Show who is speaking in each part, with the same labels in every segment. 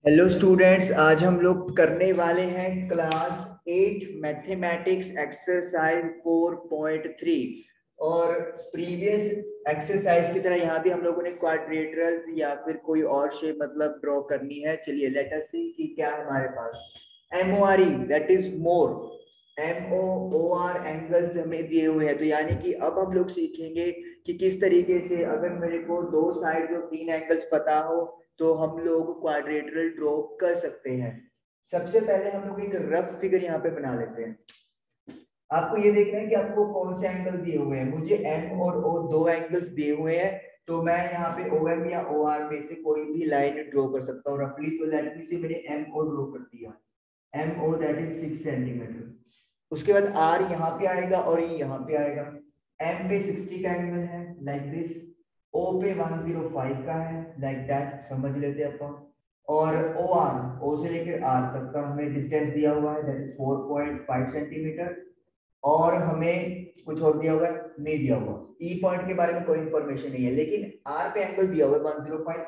Speaker 1: Hello students, आज हम लोग करने वाले हैं क्लास 8 मैथमेटिक्स एक्सरसाइज 4.3। और प्रीवियस एक्सरसाइज की तरह यहाँ भी हम लोगों ने क्वाड्रेटरल्स या फिर कोई और शेप मतलब ड्रॉ करनी है। चलिए लेट अस सी कि क्या है हमारे पास। M O R E that is more, M O O R angles हमें दिए हुए हैं। तो यानी कि अब हम लोग सीखेंगे कि किस तरीके से अगर मेरे को दो साइड जो तीन एंगल्स पता हो तो हम लोग क्वाड्रेटरल ड्रॉ कर सकते हैं। सबसे पहले हम लोग एक रफ फिगर यहाँ पे बना लेते हैं। आपको ये देखना है कि आपको कौन से एंगल दिए हुए हैं। मुझे एम और ओ दो एंगल्स दिए हुए हैं, तो मैं यहाँ पे ओ एम या ओ आर में से कोई भी लाइन ड्रॉ कर सकता हूँ रफली। तो लेट मी से मैंने एम ओ ड्रॉ कर दिया, M O that is 6 centimetre. उसके बाद आर यहाँ पे आएगा और ये यहाँ पे आएगा। एम पे 60 का एंगल है लाइक दिस, ओ पे 105 का है लाइक दैट, समझ लेते हैं अपन। और ओ आर, ओ से लेकर आर तक का हमें डिस्टेंस दिया हुआ है दैट इज 4.5 सेंटीमीटर। और हमें कुछ और दिया हुआ है, नहीं दिया हुआ। ई पॉइंट के बारे में कोई इंफॉर्मेशन नहीं है, लेकिन आर पे एंगल दिया हुआ है 105।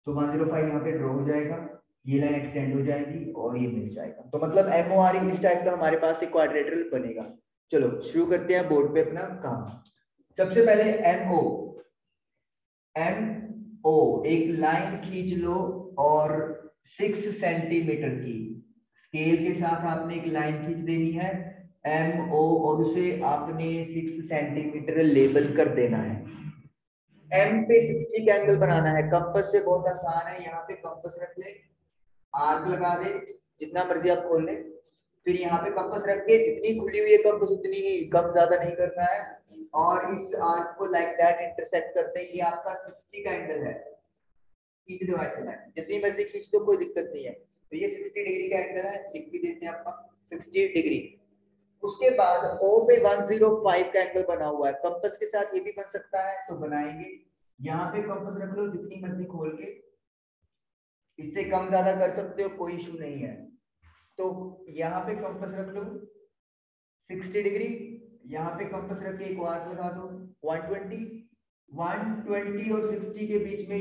Speaker 1: तो 105 यहाँ पे ड्रॉ हो जाएगा, ये लाइन एक्सटेंड हो जाएगी और ये मिल जाएगा। तो मतलब एम ओ आर इस टाइप का हमारे पास एक क्वाड्रेटरल बनेगा। चलो शुरू करते हैं बोर्ड पे अपना काम। सबसे पहले एम ओ, एम ओ एक लाइन खींच लो और 6 सेंटीमीटर की स्केल के साथ आपने एक लाइन खींच देनी है एम ओ, और उसे आपने 6 सेंटीमीटर लेबल कर देना है। एम पे 60 का एंगल बनाना है। कंपास से बहुत आसान है, यहाँ पे कंपास रख ले, आर्क लगा दे, जितना मर्जी आप खोल ले। फिर यहाँ पे कंपास रख के जितनी खुली हुई है कंपास उतनी ही, कम ज्यादा नहीं करना है। और इस आर्क को लाइक दैट इंटरसेक्ट करते हैं, ये आपका 60 का एंगल है। खींच दो ऐसे लाइन, जितनी मर्जी खींच दो, कोई दिक्कत नहीं है। तो ये 60 डिग्री का एंगल है, लिख भी देते हैं आपका 60 डिग्री। उसके बाद O पे 105 का एंगल बना हुआ है, कंपास के साथ ये भी बन सकता है तो बनाएंगे। यहाँ पे कंपास रख लो जितनी मर्जी खोल के, इससे कम ज्यादा कर सकते हो, कोई इशू नहीं है। तो यहाँ पे कंपास रख लो 60 डिग्री, यहाँ पे कंपास रख के एक आर्क लगा दो 120। 120 और 60 के बीच में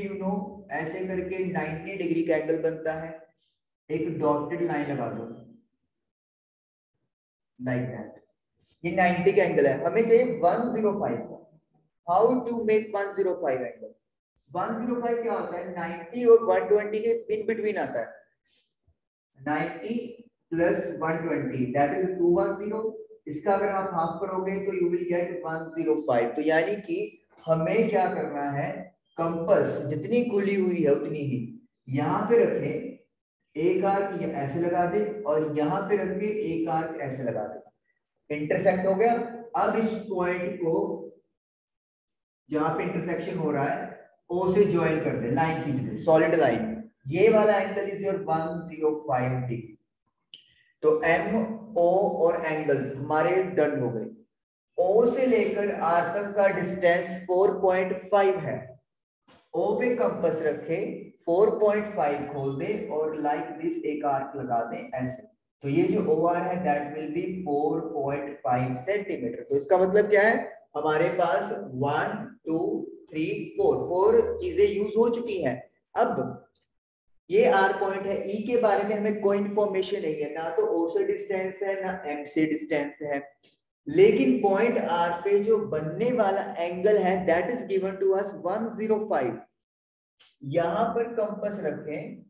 Speaker 1: ऐसे करके 90 डिग्री का एंगल बनता है। एक डॉटेड लाइन लगा दो लाइक दैट, ये 90 का एंगल है, हमें चाहिए 105 का। How to make 105 angle. 105 क्या होता है, 90 और 120 के इन बिटवीन आता है। 90 प्लस 120 दैट इज 210। इसका अगर आप हाफ करोगे तो यू विल गेट 105। तो यानी कि हमें क्या करना है, कंपास जितनी खुली हुई है उतनी ही यहाँ पे रखे, एक आर्क ऐसे लगा दे और यहाँ पे रख के एक आर्क ऐसे लगा दे, इंटरसेक्ट हो गया। अब इस पॉइंट को जहां पे इंटरसेक्शन हो रहा है ओ से ज्वाइन कर दे, लाइन खींच दे, सॉलिड लाइन। ये वाला एंगल इज योर 105 डिग्री। तो एम ओ और एंगल्स हमारे डन हो गए। ओ से लेकर आर तक का डिस्टेंस 4.5 है। ओ पे कंपास रखे, 4.5 खोल दे और लाइक दिस एक आर्क लगा दे ऐसे। तो ये जो ओ आर है दैट विल बी 4.5 सेंटीमीटर। तो इसका मतलब क्या है, हमारे पास 1 2 3 4 4 चीजें यूज हो चुकी हैं। अब ये आर पॉइंट है, ई के बारे में हमें कोई इंफॉर्मेशन नहीं है, ना तो ओ से डिस्टेंस है ना एम से डिस्टेंस है। लेकिन पॉइंट आर पे जो बनने वाला एंगल है that is given to us 105। यहां पर कंपास रखें,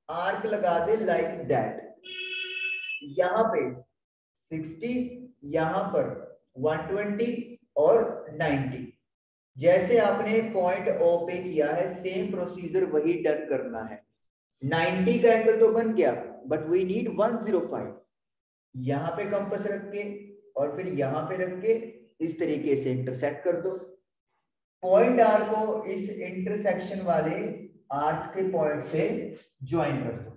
Speaker 1: आर्क लगा दे लाइक दैट, यहां पे 60, यहां पर 120 और 90। जैसे आपने पॉइंट ओ पे किया है सेम प्रोसीजर वही डन करना है। 90 का एंगल तो बन गया, बट वी नीड 105। यहां पे कंपास रख के और फिर यहां पे रख के इस तरीके से इंटरसेक्ट कर दो। पॉइंट आर को इस इंटरसेक्शन वाले आर्क के पॉइंट से ज्वाइन कर दो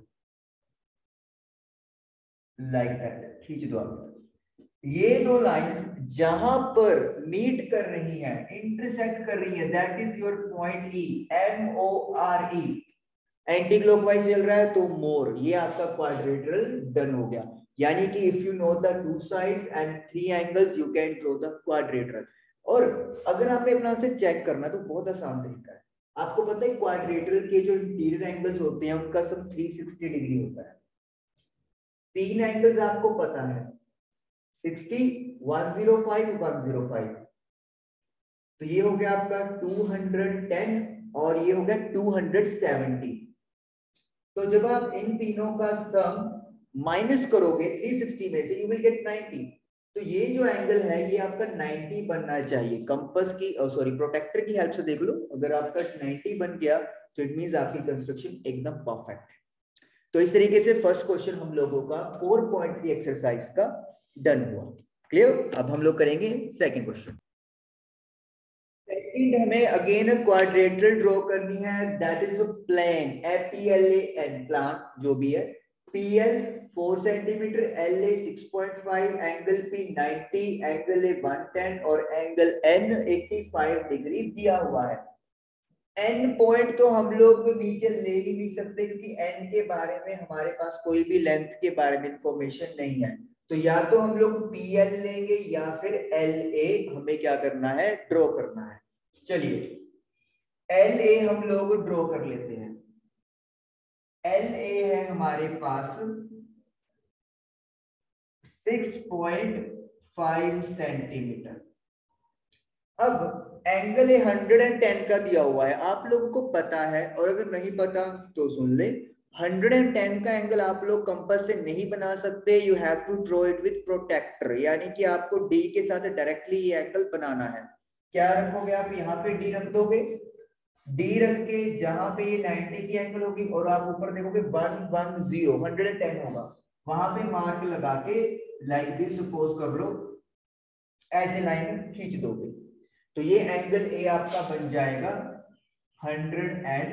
Speaker 1: लाइक दैट, खींच दो आप। ये दो लाइन जहां पर मीट कर रही है, इंटरसेक्ट कर रही है, that is your point E, M O R E. Anti clockwise चल रहा है तो मोर, ये आपका क्वाड्रेटरल डन हो गया। यानी कि if you know the two sides and three angles you can draw the quadrilateral. और अगर आपने अपना से चेक करना तो बहुत आसान तरीका है। आपको पता है क्वाड्रिलेटरल के जो इंटीरियर एंगल्स होते हैं उनका सब 360 डिग्री होता है। तीन एंगल्स आपको पता है 60, 105, 105। तो ये हो गया आपका 210 और ये हो गया 270। तो जब आप इन तीनों का सम माइनस करोगे 360 में से, यू विल गेट 90। तो ये जो एंगल है ये आपका 90 बनना चाहिए। कंपास की सॉरी प्रोटेक्टर की हेल्प से देख लो, अगर आपका 90 बन गया तो इट मींस आपकी कंस्ट्रक्शन एकदम परफेक्ट है। तो इस तरीके से फर्स्ट क्वेश्चन हम लोगों का 4.3 एक्सरसाइज का डन हुआ। क्लियर? अब हम लोग करेंगे सेकंड क्वेश्चन। सेकंड हमें अगेन क्वाड्रेटरल ड्रॉ करनी है, that is a plane, PLAN plan जो भी है। PL 4 centimetre, LA 6.5, angle P 90, angle A 110 और एंगल N 85 डिग्री दिया हुआ है। N पॉइंट तो हम लोग नीचे ले ही नहीं सकते क्योंकि N के बारे में हमारे पास कोई भी लेंथ के बारे में इंफॉर्मेशन नहीं है। तो या तो हम लोग PL लेंगे या फिर LA हमें क्या करना है, ड्रॉ करना है। चलिए LA हम लोग ड्रॉ कर लेते हैं। LA है हमारे पास 6.5 सेंटीमीटर। अब एंगल 110 का दिया हुआ है, आप लोगों को पता है, और अगर नहीं पता तो सुन ले। 110 का एंगल आप लोग कंपास से नहीं बना सकते, you have to draw it with protractor, यानी कि आपको डी के साथ डायरेक्टली ये एंगल बनाना है। क्या रखोगे आप? यहाँ पे डी रख दोगे। डी रख के जहां पे ये 90 की एंगल होगी और आप ऊपर देखोगे 110 110 होगा, वहां पे मार्क लगा के लाइक दिस सपोज कर लो, ऐसे लाइन खींच दोगे तो ये एंगल ए आपका बन जाएगा 110।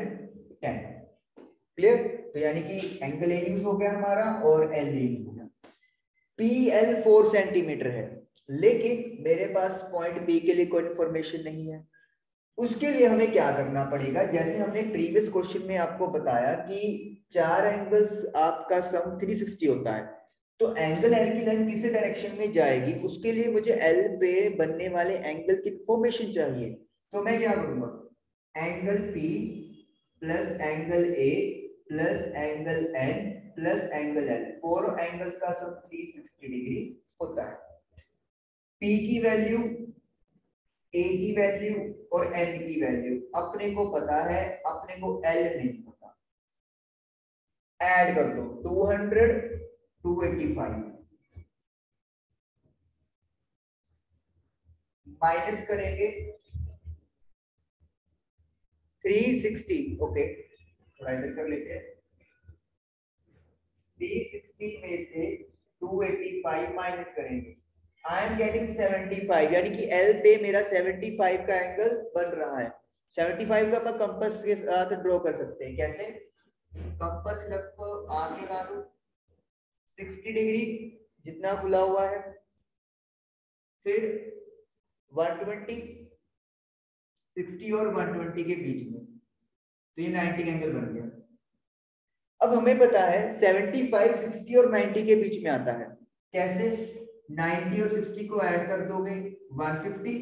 Speaker 1: क्लियर? तो यानी कि एंगल ए यूज हो गया हमारा और एल ए यूज हो गया। PL 4 सेंटीमीटर है, लेकिन मेरे पास पॉइंट बी के लिए कोई इंफॉर्मेशन नहीं है। उसके लिए हमें क्या करना पड़ेगा, जैसे हमने प्रीवियस क्वेश्चन में आपको बताया कि चार एंगल्स आपका सम 360 होता है, तो एंगल एल की लाइन किस डायरेक्शन में जाएगी, उसके लिए मुझे एल पे बनने वाले एंगल की इंफॉर्मेशन चाहिए। तो मैं क्या करूंगा, angle P plus angle A plus angle N plus angle L, four angles का सम 360 डिग्री होता है। पी की वैल्यू, ए की वैल्यू और एन की वैल्यू अपने को पता है, अपने को एल नहीं पता। ऐड कर दो 200 285, माइनस करेंगे 360। ओके थोड़ा इधर कर लेते हैं। 360 में से 285 माइनस करेंगे, आई एम गेटिंग 75, यानी कि एल पे मेरा 75 का एंगल बन रहा है। 75 का मैं कंपास के साथ ड्रॉ कर सकते हैं। कैसे? कंपास रखो, आर्क लगा दो 60 डिग्री जितना खुला हुआ है, फिर 120, 60 और 120 के बीच में, तो ये 90 एंगल बन गया। अब हमें पता है 75 60 और 90 के बीच में आता है। कैसे? 90 और 60 को ऐड कर दोगे 150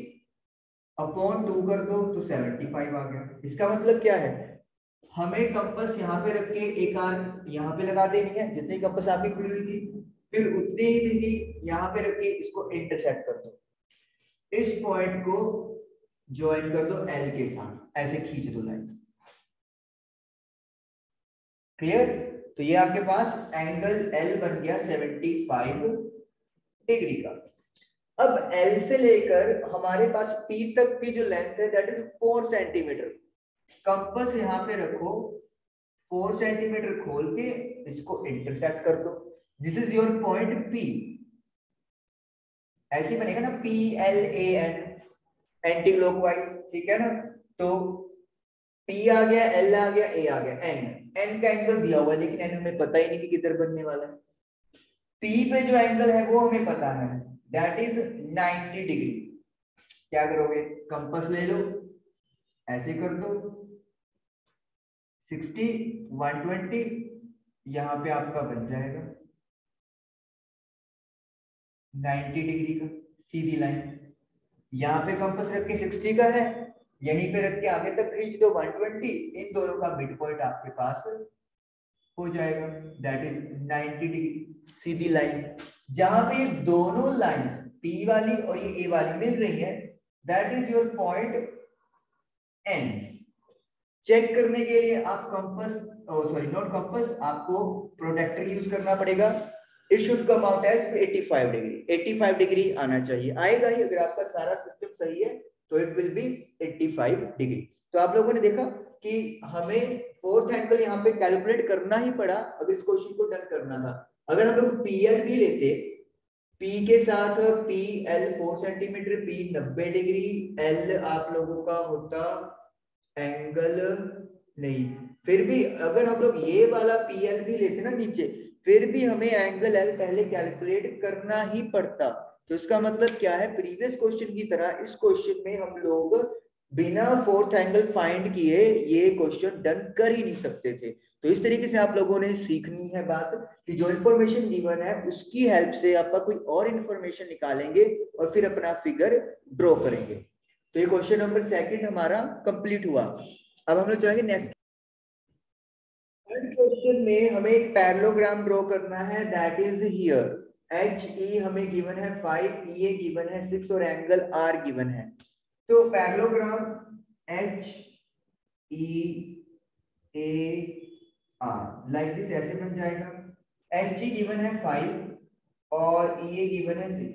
Speaker 1: अपॉन 2 कर दो तो 75 आ गया। इसका मतलब क्या है, हमें कंपास यहाँ पे रख के एक आर्क यहाँ पे लगा देनी है, जितनी कंपास आपकी खुली हुई थी, फिर उतनी ही बिंदी यहाँ पे रख के इसको इंटरसेक्ट कर दो, इस पॉइंट को ज्वाइन कर दो एल के साथ, ऐसे खींच दो लाइन। क्लियर? तो ये आपके पास एंगल एल बन गया 75 डिग्री का। अब एल से लेकर हमारे पास पी तक की जो लेंथ है दैट इज 4 सेंटीमीटर। कंपास यहाँ पे रखो, 4 सेंटीमीटर खोल के इसको इंटरसेक्ट कर दो, this is your point P. ऐसे बनेगा ना PLAN, एंटी क्लॉकवाइज, ठीक है ना? तो P आ गया, L आ गया, A आ गया, N का एंगल दिया हुआ है लेकिन N हमें पता ही नहीं कि किधर बनने वाला है। P पे जो एंगल है वो हमें पता है, दैट इज 90 डिग्री। क्या करोगे, कंपास ले लो, ऐसे कर दो 60 120, यहाँ पे आपका बन जाएगा 90 डिग्री का सीधी लाइन। यहाँ पे कंपास रख के 60 का है, यहीं पे रख के आगे तक खींच दो 120, इन दोनों का मिड पॉइंट आपके पास हो जाएगा, that is 90 degree Sidhi line. जहां पे ये दोनों लाइन P वाली और ये A वाली मिल रही है, that is your point N। Check करने के लिए आप कंपास, सॉरी नॉट कंपास, आपको प्रोटेक्टर यूज करना पड़ेगा। It should come out as 85 degree, 85 degree आना चाहिए, आएगा ही। अगर आपका सारा सिस्टम सही है तो इट विल बी 85 डिग्री। तो आप लोगों ने देखा कि हमें फोर्थ एंगल यहाँ पे कैलकुलेट करना ही पड़ा अगर इस क्वेश्चन को डन करना था। अगर हम लोग PL भी लेते, P के साथ PL 4 centimetre, P 90 degree, L आप लोगों का होता एंगल नहीं, फिर भी अगर हम लोग ये वाला PL भी लेते ना नीचे, फिर भी हमें एंगल L पहले कैलकुलेट करना ही पड़ता। तो इसका मतलब क्या है, प्रीवियस क्वेश्चन की तरह इस क्वेश्चन में हम लोग बिना फोर्थ एंगल फाइंड किए ये क्वेश्चन डन कर ही नहीं सकते थे। तो इस तरीके से आप लोगों ने सीखनी है बात कि जो इंफॉर्मेशन गिवन है उसकी हेल्प से आप कोई और इंफॉर्मेशन निकालेंगे और फिर अपना फिगर ड्रॉ करेंगे। तो ये क्वेश्चन नंबर सेकंड हमारा कंप्लीट हुआ। अब हम लोग चलेंगे नेक्स्ट। थर्ड क्वेश्चन में हमें एक पैरेललोग्राम ड्रॉ करना है, दैट इज हियर। HE हमें गिवन है 5, EA गिवन है 6 और एंगल R गिवन है। तो पैरेललोग्राम HEAR लाइक दिस ऐसे बन जाएगा। HE गिवन है 5 और EA गिवन है 6।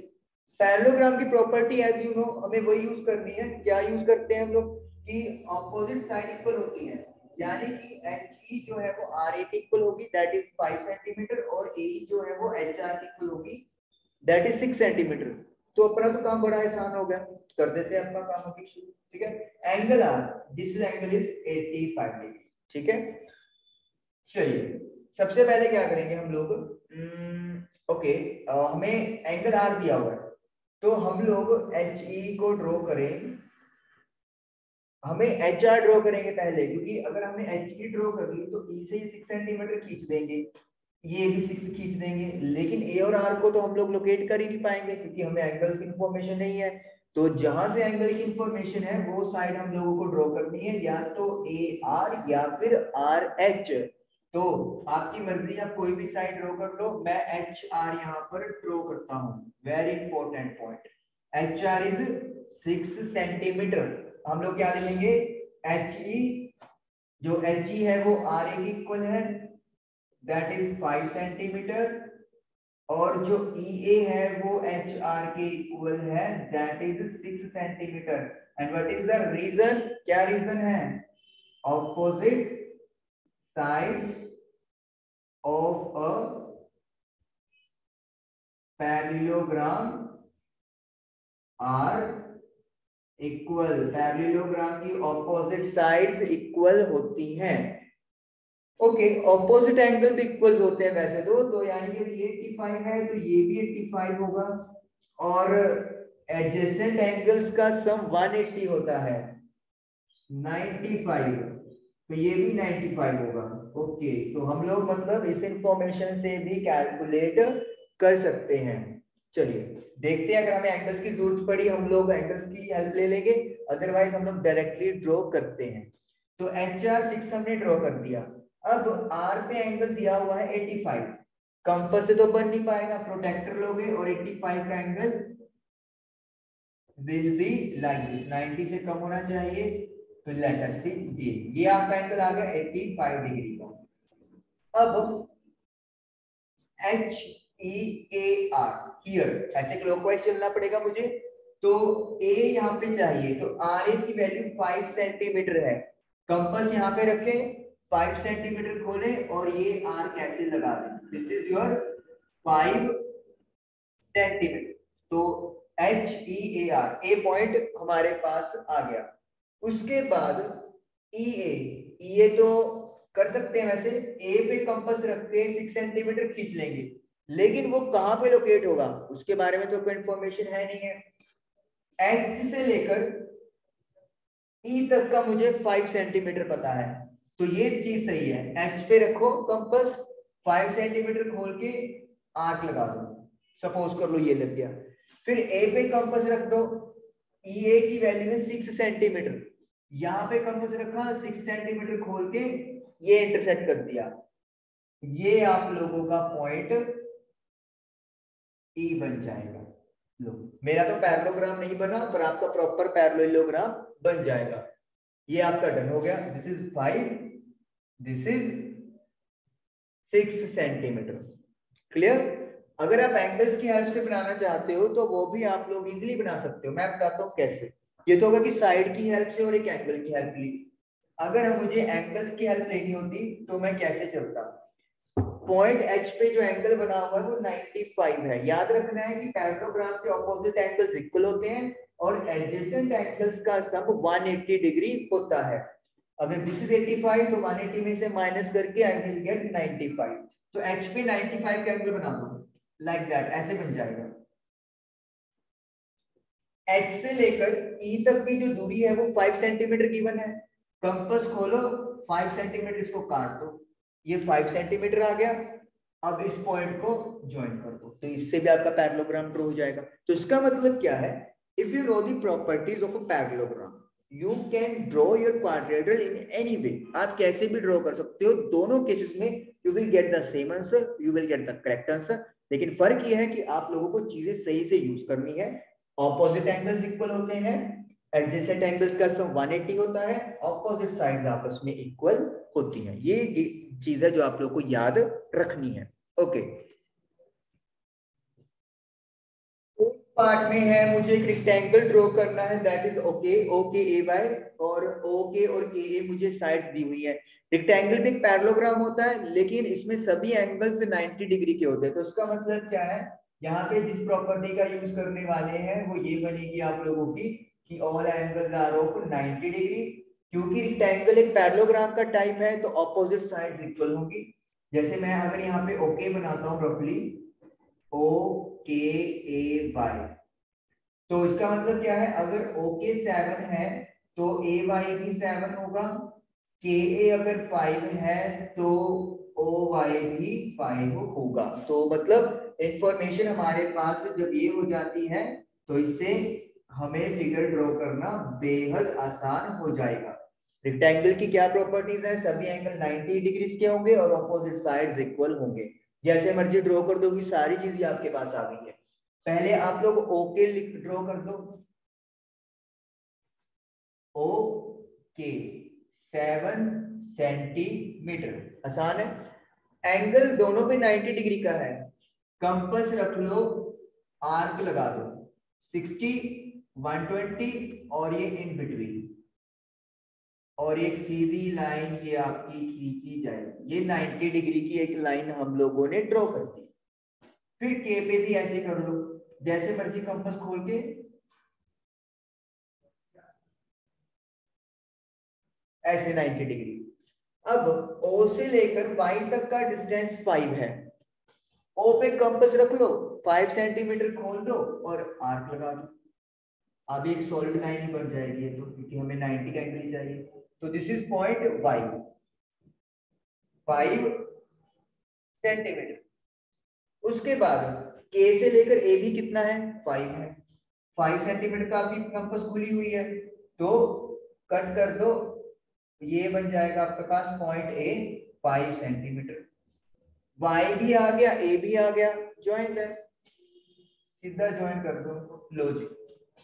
Speaker 1: पैरेललोग्राम की प्रॉपर्टी एज यू नो हमें वही यूज करनी है। क्या यूज करते हैं हम लोग कि ऑपोजिट साइड इक्वल होती है, यानी कि HE जो है वो R8 इक्वल होगी, दैट इज 5 सेंटीमीटर, और AE जो है वो HR इक्वल होगी, दैट इज 6 सेंटीमीटर। तो अपना तो काम बड़ा आसान हो गया, कर देते हैं अपना काम अभी शुरू। ठीक है, angle R, this angle is 85 degree. ठीक है, चलिए सबसे पहले क्या करेंगे हम लोग, ओके हमें एंगल R दिया हुआ है, तो हम लोग HE को ड्रॉ करें। हमें HR ड्रॉ करेंगे पहले, क्योंकि अगर हमने HE ड्रॉ कर ली तो E से ही 6 सेंटीमीटर खींच देंगे, ये भी 6 खींच देंगे, लेकिन A और R को तो हम लोग लोकेट कर ही नहीं पाएंगे क्योंकि हमें एंगल्स की इंफॉर्मेशन नहीं है। तो जहां से एंगल की इंफॉर्मेशन है वो साइड हम लोगों को ड्रॉ करनी है, या तो AR या फिर RH। तो आपकी मर्जी, आप कोई भी साइड ड्रॉ कर लो। मैं HR यहाँ पर ड्रॉ करता हूँ, very important point. HR is 6 centimetre. हम लोग क्या लिखेंगे, HE, जो HE है वो RA की इक्वल है, दैट इज 5 सेंटीमीटर, और जो EA है वो HR के इक्वल है, that is 6 centimetre. And what is the reason, क्या रीजन है, opposite sides of a parallelogram are equal, parallelogram की ऑपोजिट साइड्स इक्वल होती हैं। ओके, ऑपोजिट एंगल भी इक्वल होते हैं वैसे तो यानी कि ये 85 है तो ये भी 85 होगा, और एडजेसेंट एंगल्स का सम 180 होता है, 95, तो ये भी 95 होगा। ओके, तो हम लोग मतलब इस इंफॉर्मेशन से भी कैलकुलेट कर सकते हैं। चलिए देखते हैं, अगर हमें एंगल्स की जरूरत पड़ी हम लोग एंगल्स की हेल्प ले लेंगे, अदरवाइज हम लोग डायरेक्टली ड्रॉ करते हैं। तो HR 6 हमने ड्रॉ कर दिया। अब R पे एंगल दिया हुआ है 85, कंपास से तो बन नहीं पाएगा, प्रोटेक्टर लोगे और 85 का angle will be like this, 90 से कम होना चाहिए, तो लेटर सी डी, ये आपका एंगल आ गया 85 डिग्री का। अब HEAR हियर ऐसे क्लॉकवाइज चलना पड़ेगा मुझे, तो A यहाँ पे चाहिए, तो RA की वैल्यू 5 सेंटीमीटर है, कंपास यहाँ पे रखें, 5 सेंटीमीटर खोलें और ये R कैसे लगा दें, दिस इज योर 5 सेंटीमीटर। तो HEAR, ए पॉइंट हमारे पास आ गया। उसके बाद EA तो कर सकते हैं वैसे, ए पे कंपास रख के 6 सेंटीमीटर खींच लेंगे, लेकिन वो कहां पे लोकेट होगा उसके बारे में तो कोई इंफॉर्मेशन है नहीं है। H से लेकर E तक का मुझे 5 सेंटीमीटर पता है, तो ये चीज सही है। H पे रखो कंपास, 5 सेंटीमीटर खोल के आर्क लगा दो, सपोज कर लो ये लग गया। फिर A पे कंपास रख दो, EA की वैल्यू है 6 सेंटीमीटर, यहाँ पे कंपास रखा 6 सेंटीमीटर खोल के ये इंटरसेक्ट कर दिया, ये आप लोगों का पॉइंट ई बन जाएगा। लो मेरा तो पैरेललोग्राम नहीं बना पर आपका प्रॉपर पैरेललोग्राम बन जाएगा। ये आपका डन हो गया। This is 5, this is 6 centimetre. Clear. अगर आप एंगल्स की हेल्प से बनाना चाहते हो तो वो भी आप लोग इजीली बना सकते हो। मैं बताता हूँ कैसे। ये तो होगा कि साइड की हेल्प से और एक एंगल की हेल्प ली। अगर मुझे एंगल्स की हेल्प लेनी होती तो मैं कैसे चलता। पॉइंट एच पे जो एंगल बना हुआ है वो 95 है। याद रखना है कि पैरेललोग्राम के ऑपोजिट एंगल्स इक्वल होते हैं और एडजेसेंट एंगल्स का सम 180 डिग्री होता है। अगर दिस इज 85 तो 180 में से माइनस करके आई विल गेट 95। तो एच पे 95 का एंगल बना दो लाइक दैट, ऐसे बन जाएगा। एच से लेकर ई तक की जो दूरी है वो 5 सेंटीमीटर गिवन है। कंपास खोलो, 5 सेंटीमीटर इसको काट दो, ये 5 सेंटीमीटर आ गया। अब इस पॉइंट को ज्वाइन कर दो तो इससे भी आपका पैरेललोग्राम ड्रॉ हो जाएगा। तो इसका मतलब क्या है, if you know the properties of a parallelogram you can draw your quadrilateral in any way. आप कैसे भी ड्रॉ कर सकते हो। दोनों केसेस में you will get the same answer, you will get the correct answer. लेकिन फर्क ये है कि आप लोगों को चीजें सही से यूज करनी है। ऑपोजिट एंगल्स इक्वल होते हैं, एडजेसेंट एंगल्स का सम 180 होता है, ऑपोजिट साइड्स आपस में इक्वल होती हैं। ये चीज है जो आप लोगों को याद रखनी है। ओके। पार्ट में है मुझे एक रेक्टेंगल ड्रॉ करना है, that is O K O K A Y, और ओके और के ए मुझे साइड्स दी हुई है। रेक्टेंगल भी एक पैरेललोग्राम होता है लेकिन इसमें सभी एंगल्स 90 डिग्री के होते हैं। तो उसका मतलब क्या है, यहाँ पे जिस प्रॉपर्टी का यूज करने वाले हैं वो ये बनेगी आप लोगों की कि all angles are of 90 degree. क्योंकि रेक्टेंगल एक पैरेललोग्राम का टाइप है तो ऑपोजिट साइड्स इक्वल होंगी। जैसे मैं अगर यहाँ पे ओके बनाता हूँ रफली ओ के ए वाई, तो इसका मतलब क्या है, अगर ओके 7 है तो ए वाई भी 7 होगा, के ए अगर 5 है तो ओ वाई भी 5 होगा। तो मतलब इंफॉर्मेशन हमारे पास जब ये हो जाती है तो इससे हमें फिगर ड्रॉ करना बेहद आसान हो जाएगा। रेक्टेंगल की क्या प्रॉपर्टीज है, सभी एंगल 90 डिग्री के होंगे और ऑपोजिट साइड्स इक्वल होंगे। जैसे मर्जी ड्रॉ कर दोगी, सारी चीजें आपके पास आ गई है। पहले आप लोग ओके लिख ड्रॉ कर दो, ओ के 7 सेंटीमीटर। आसान है। एंगल दोनों पे 90 डिग्री का है। कंपास रख लो, आर्क लगा दो 60 120 और ये इन बिटवीन, और एक सीधी लाइन ये आपकी खींची जाएगी। ये 90 डिग्री की एक लाइन हम लोगों ने ड्रॉ कर दी। फिर के पे भी ऐसे कर लो, जैसे मर्जी कंपास खोल के ऐसे 90 डिग्री। अब O से लेकर Y तक का डिस्टेंस 5 है। O पे कंपास रख लो, 5 सेंटीमीटर खोल दो और आर्क लगा दो। अब एक सॉलिड लाइन ही बन जाएगी तो, क्योंकि हमें 90 का एंगल चाहिए। तो this is point Y, 5 centimetre. उसके बाद K से लेकर A भी कितना है, 5 है। 5 सेंटीमीटर का भी कंपास खुली हुई है तो कट कर दो, ये बन जाएगा आपके पास पॉइंट ए 5 सेंटीमीटर। Y भी आ गया, A भी आ गया, ज्वाइन कर, सीधा ज्वाइन कर दो। लो जी,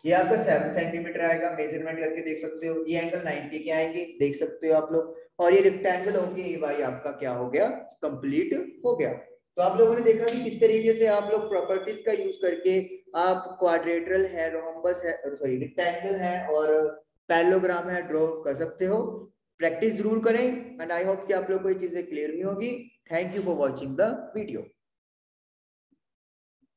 Speaker 1: ये आपका 7 सेंटीमीटर आएगा। मेजरमेंट करके देख सकते हो, ये एंगल 90 के आएंगे, देख सकते हो आप लोग। और ये रेक्टेंगल ओके ए वाई आपका क्या हो गया, कंप्लीट हो गया। तो आप लोगों ने देखा कि किस तरीके से आप लोग प्रॉपर्टीज का यूज करके आप क्वाड्रेटरल है, रोम्बस है, सॉरी रेक्टेंगल है और पैरेललोग्राम है ड्रॉ कर सकते हो। प्रैक्टिस जरूर करें एंड आई होप कि आप लोग को ये चीजें क्लियर नहीं होगी। Thank you for watching the video.